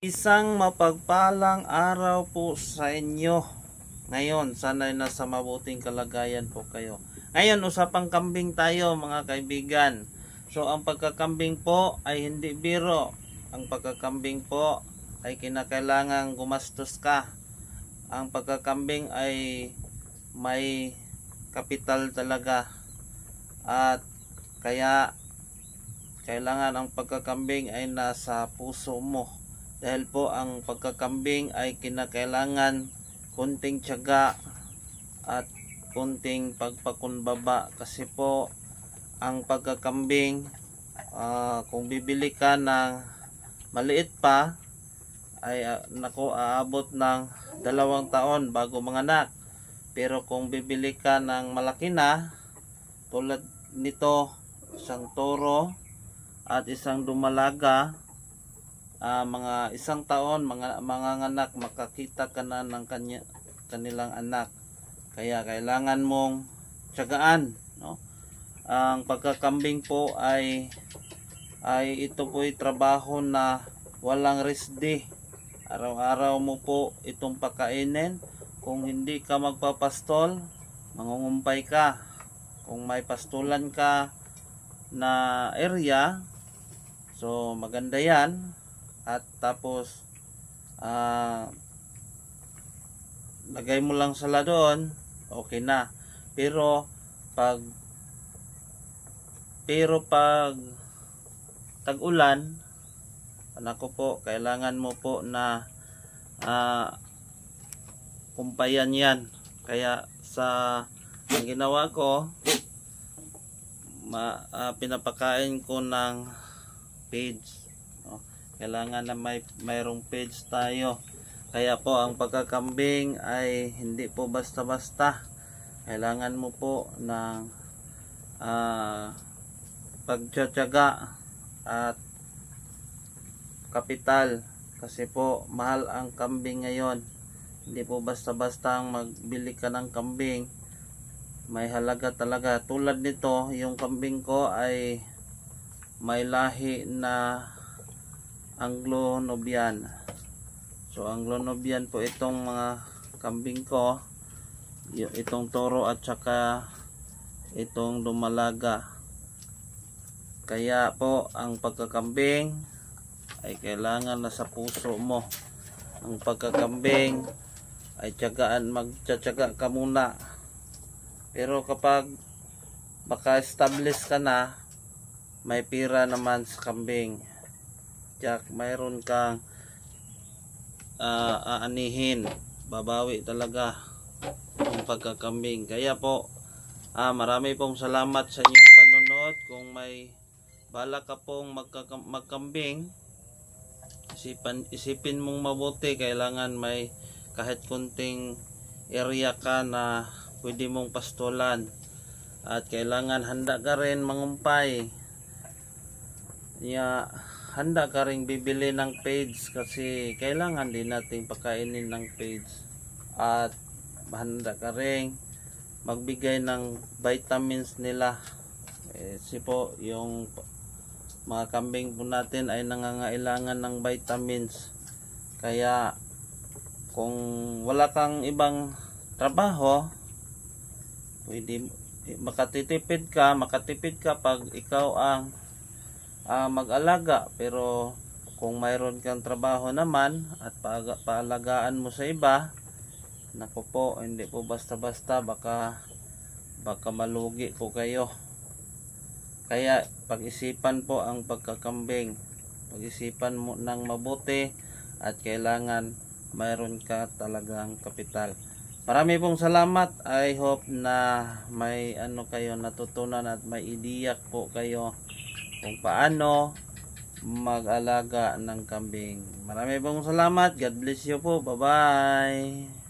Isang mapagpalang araw po sa inyo. Ngayon, sana'y nasa mabuting kalagayan po kayo. Ngayon, usapang kambing tayo mga kaibigan. So, ang pagkakambing po ay hindi biro. Ang pagkakambing po ay kinakailangang gumastos ka. Ang pagkakambing ay may kapital talaga. At kaya, kailangan ang pagkakambing ay nasa puso mo. Dahil po ang pagkakambing ay kinakailangan kunting tiyaga at kunting pagpakumbaba. Kasi po ang pagkakambing, kung bibili ka ng maliit pa, ay aabot ng 2 taon bago manganak. Pero kung bibili ka ng malaki na, tulad nito, isang toro at isang dumalaga, mga 1 taon mga anak, makakita ka na ng kanilang anak. Kaya kailangan mong tiyagaan, no? Ang pagkakambing po ay ito po ay trabaho na walang rest day. Araw-araw mo po itong pakainin. Kung hindi ka magpapastol, mangungumpay ka. Kung may pastulan ka na area, so maganda yan. At tapos lagay mo lang sala doon, okay na. Pero pag tag-ulan, anak ko po, kailangan mo po na kumpayan yan. Kaya ang ginawa ko, pinapakain ko ng pigs. Kailangan na mayroong page tayo. Kaya po ang pagkakambing ay hindi po basta-basta. Kailangan mo po ng pagtsatsaga at kapital. Kasi po mahal ang kambing ngayon. Hindi po basta-basta ang magbili ka ng kambing. May halaga talaga. Tulad nito, yung kambing ko ay may lahi na Anglo-Nubian. So Anglo-Nubian po itong mga kambing ko, itong toro at saka itong dumalaga. Kaya po ang pagkakambing ay kailangan nasa puso mo. Ang pagkakambing ay magtsatsaga ka muna. Pero kapag maka-establish ka na, may pira naman sa kambing. Mayroon kang aanihin, babawi talaga yung pagkakambing. Kaya po marami pong salamat sa inyong panonood. Kung may bala ka pong magkambing, isipin mong mabuti. Kailangan may kahit kunting area ka na pwede mong pastulan, at kailangan handa ka rin mangumpay. Handa ka rin bibili ng page, kasi kailangan din natin pakainin ng page. At handa ka rin magbigay ng vitamins nila. Kasi po yung mga kambing po natin ay nangangailangan ng vitamins. Kaya kung wala kang ibang trabaho, pwede makatipid ka pag ikaw ang mag-alaga. Pero kung mayroon kang trabaho naman at paalagaan mo sa iba, naku po, hindi po basta-basta, baka malugi po kayo. Kaya pag-isipan po ang pagkakambing, pag-isipan mo ng mabuti, at kailangan mayroon ka talagang kapital. Marami pong salamat. I hope na may kayo natutunan at may ideya po kayo kung paano mag-alaga ng kambing. Marami pong salamat. God bless you po. Bye-bye.